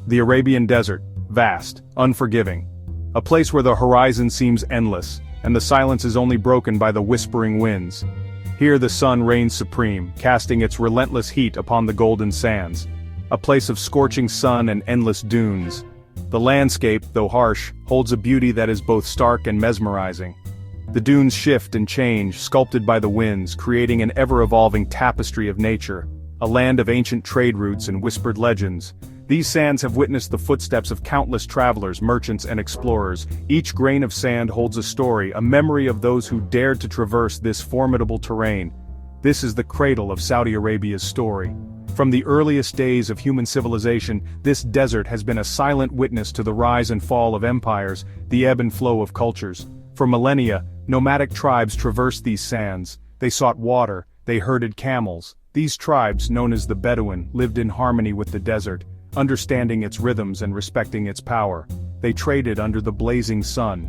The Arabian Desert, vast, unforgiving. A place where the horizon seems endless, and the silence is only broken by the whispering winds. Here the sun reigns supreme, casting its relentless heat upon the golden sands. A place of scorching sun and endless dunes. The landscape, though harsh, holds a beauty that is both stark and mesmerizing. The dunes shift and change, sculpted by the winds, creating an ever-evolving tapestry of nature, a land of ancient trade routes and whispered legends. These sands have witnessed the footsteps of countless travelers, merchants and explorers. Each grain of sand holds a story, a memory of those who dared to traverse this formidable terrain. This is the cradle of Saudi Arabia's story. From the earliest days of human civilization, this desert has been a silent witness to the rise and fall of empires, the ebb and flow of cultures. For millennia, nomadic tribes traversed these sands. They sought water, they herded camels. These tribes, known as the Bedouin, lived in harmony with the desert, understanding its rhythms and respecting its power. They traded under the blazing sun.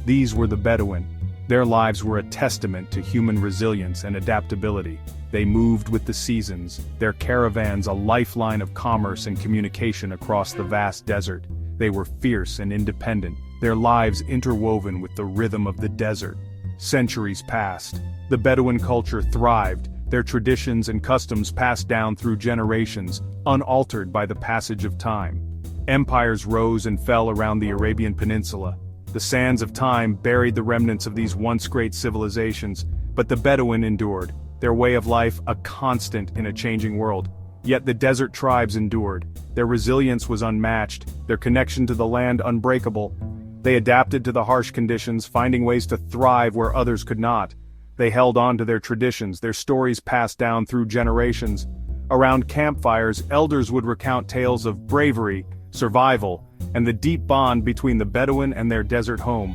These were the Bedouin. Their lives were a testament to human resilience and adaptability. They moved with the seasons, their caravans a lifeline of commerce and communication across the vast desert. They were fierce and independent, their lives interwoven with the rhythm of the desert. Centuries passed. The Bedouin culture thrived, their traditions and customs passed down through generations, unaltered by the passage of time. Empires rose and fell around the Arabian Peninsula. The sands of time buried the remnants of these once great civilizations, but the Bedouin endured, their way of life a constant in a changing world. Yet the desert tribes endured. Their resilience was unmatched, their connection to the land unbreakable. They adapted to the harsh conditions, finding ways to thrive where others could not. They held on to their traditions, their stories passed down through generations. Around campfires, elders would recount tales of bravery, survival, and the deep bond between the Bedouin and their desert home.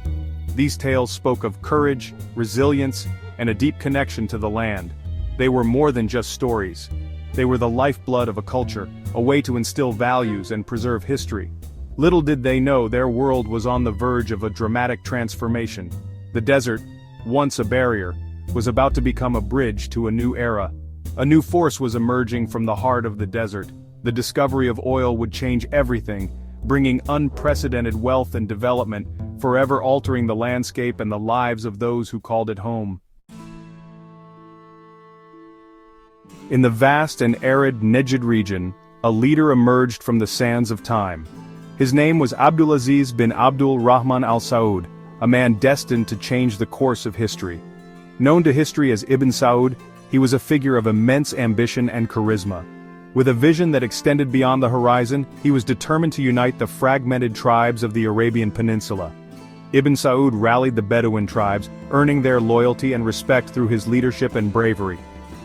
These tales spoke of courage, resilience, and a deep connection to the land. They were more than just stories. They were the lifeblood of a culture, a way to instill values and preserve history. Little did they know their world was on the verge of a dramatic transformation. The desert, once a barrier, was about to become a bridge to a new era. A new force was emerging from the heart of the desert. The discovery of oil would change everything, bringing unprecedented wealth and development, forever altering the landscape and the lives of those who called it home. In the vast and arid Nejd region, a leader emerged from the sands of time. His name was Abdulaziz bin Abdul Rahman Al Saud, a man destined to change the course of history. Known to history as Ibn Saud, he was a figure of immense ambition and charisma. With a vision that extended beyond the horizon, he was determined to unite the fragmented tribes of the Arabian Peninsula. Ibn Saud rallied the Bedouin tribes, earning their loyalty and respect through his leadership and bravery.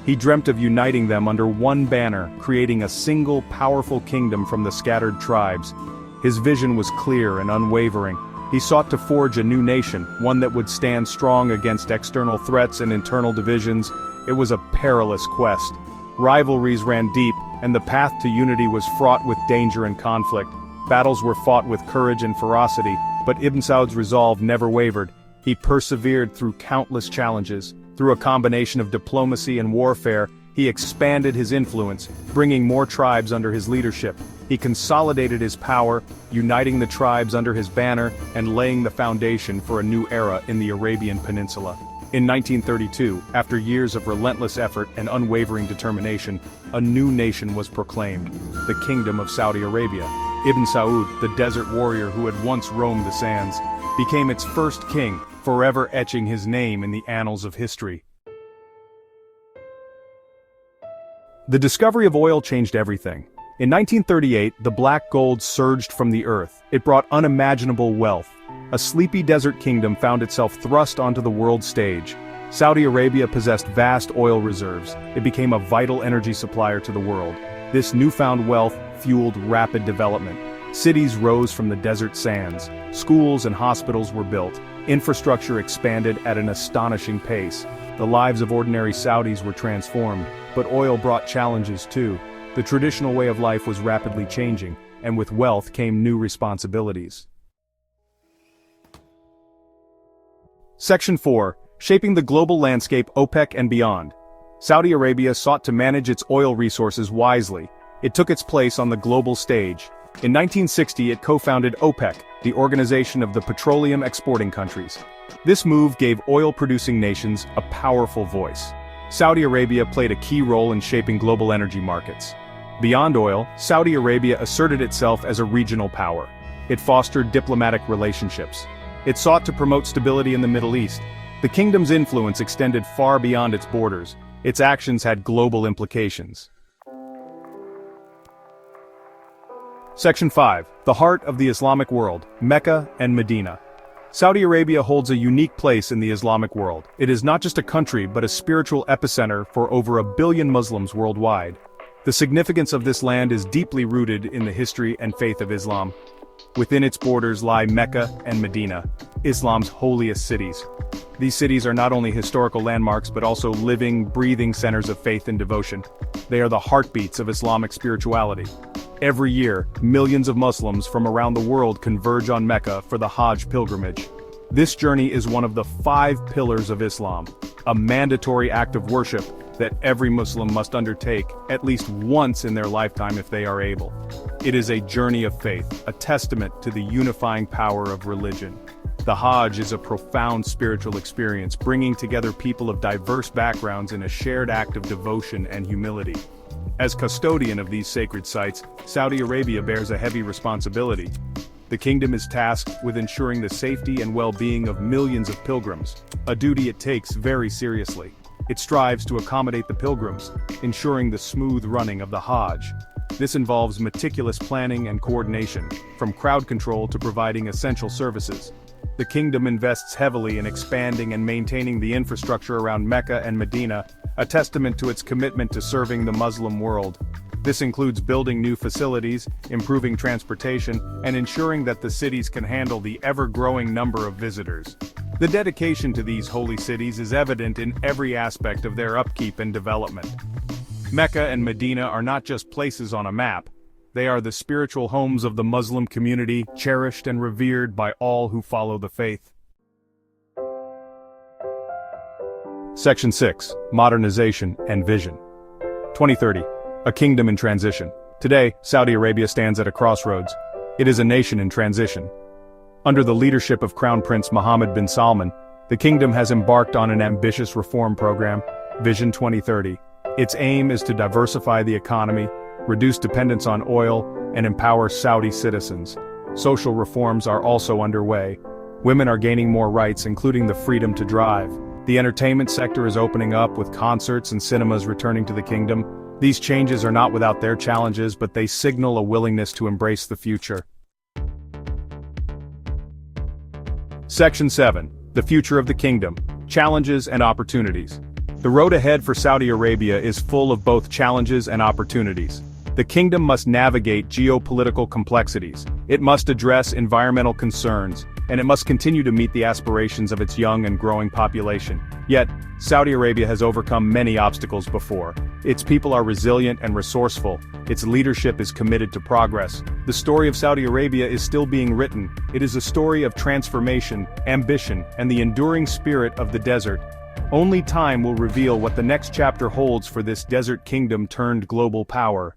He dreamt of uniting them under one banner, creating a single powerful kingdom from the scattered tribes. His vision was clear and unwavering. He sought to forge a new nation, one that would stand strong against external threats and internal divisions. It was a perilous quest. Rivalries ran deep, and the path to unity was fraught with danger and conflict. Battles were fought with courage and ferocity, but Ibn Saud's resolve never wavered. He persevered through countless challenges. Through a combination of diplomacy and warfare, he expanded his influence, bringing more tribes under his leadership. He consolidated his power, uniting the tribes under his banner, and laying the foundation for a new era in the Arabian Peninsula. In 1932, after years of relentless effort and unwavering determination, a new nation was proclaimed, the Kingdom of Saudi Arabia. Ibn Saud, the desert warrior who had once roamed the sands, became its first king, forever etching his name in the annals of history. The discovery of oil changed everything. In 1938, the black gold surged from the earth. It brought unimaginable wealth. A sleepy desert kingdom found itself thrust onto the world stage. Saudi Arabia possessed vast oil reserves. It became a vital energy supplier to the world. This newfound wealth fueled rapid development. Cities rose from the desert sands. Schools and hospitals were built. Infrastructure expanded at an astonishing pace. The lives of ordinary Saudis were transformed, but oil brought challenges too. The traditional way of life was rapidly changing, and with wealth came new responsibilities. Section 4. Shaping the Global Landscape, OPEC and Beyond. Saudi Arabia sought to manage its oil resources wisely. It took its place on the global stage, In 1960 it co-founded OPEC, the Organization of the Petroleum Exporting Countries. This move gave oil-producing nations a powerful voice. Saudi Arabia played a key role in shaping global energy markets. Beyond oil, Saudi Arabia asserted itself as a regional power. It fostered diplomatic relationships. It sought to promote stability in the Middle East. The kingdom's influence extended far beyond its borders. Its actions had global implications. Section 5. The Heart of the Islamic World, Mecca and Medina. Saudi Arabia holds a unique place in the Islamic world. It is not just a country but a spiritual epicenter for over 1 billion Muslims worldwide. The significance of this land is deeply rooted in the history and faith of Islam. Within its borders lie Mecca and Medina, Islam's holiest cities. These cities are not only historical landmarks but also living, breathing centers of faith and devotion. They are the heartbeats of Islamic spirituality. Every year, millions of Muslims from around the world converge on Mecca for the Hajj pilgrimage. This journey is one of the 5 pillars of Islam, a mandatory act of worship that every Muslim must undertake at least once in their lifetime if they are able. It is a journey of faith, a testament to the unifying power of religion. The Hajj is a profound spiritual experience, bringing together people of diverse backgrounds in a shared act of devotion and humility. As custodian of these sacred sites, Saudi Arabia bears a heavy responsibility. The kingdom is tasked with ensuring the safety and well-being of millions of pilgrims, a duty it takes very seriously. It strives to accommodate the pilgrims, ensuring the smooth running of the Hajj. This involves meticulous planning and coordination, from crowd control to providing essential services. The kingdom invests heavily in expanding and maintaining the infrastructure around Mecca and Medina, a testament to its commitment to serving the Muslim world. This includes building new facilities, improving transportation, and ensuring that the cities can handle the ever-growing number of visitors. The dedication to these holy cities is evident in every aspect of their upkeep and development. Mecca and Medina are not just places on a map. They are the spiritual homes of the Muslim community, cherished and revered by all who follow the faith. Section 6. Modernization and Vision. 2030. A kingdom in transition. Today, Saudi Arabia stands at a crossroads. It is a nation in transition. Under the leadership of Crown Prince Mohammed bin Salman, the kingdom has embarked on an ambitious reform program, Vision 2030. Its aim is to diversify the economy, reduce dependence on oil, and empower Saudi citizens. Social reforms are also underway. Women are gaining more rights, including the freedom to drive. The entertainment sector is opening up, with concerts and cinemas returning to the kingdom. These changes are not without their challenges, but they signal a willingness to embrace the future. Section 7. The Future of the Kingdom. Challenges and Opportunities. The road ahead for Saudi Arabia is full of both challenges and opportunities. The kingdom must navigate geopolitical complexities, it must address environmental concerns, and it must continue to meet the aspirations of its young and growing population. Yet, Saudi Arabia has overcome many obstacles before. Its people are resilient and resourceful. Its leadership is committed to progress. The story of Saudi Arabia is still being written. It is a story of transformation, ambition, and the enduring spirit of the desert. Only time will reveal what the next chapter holds for this desert kingdom turned global power.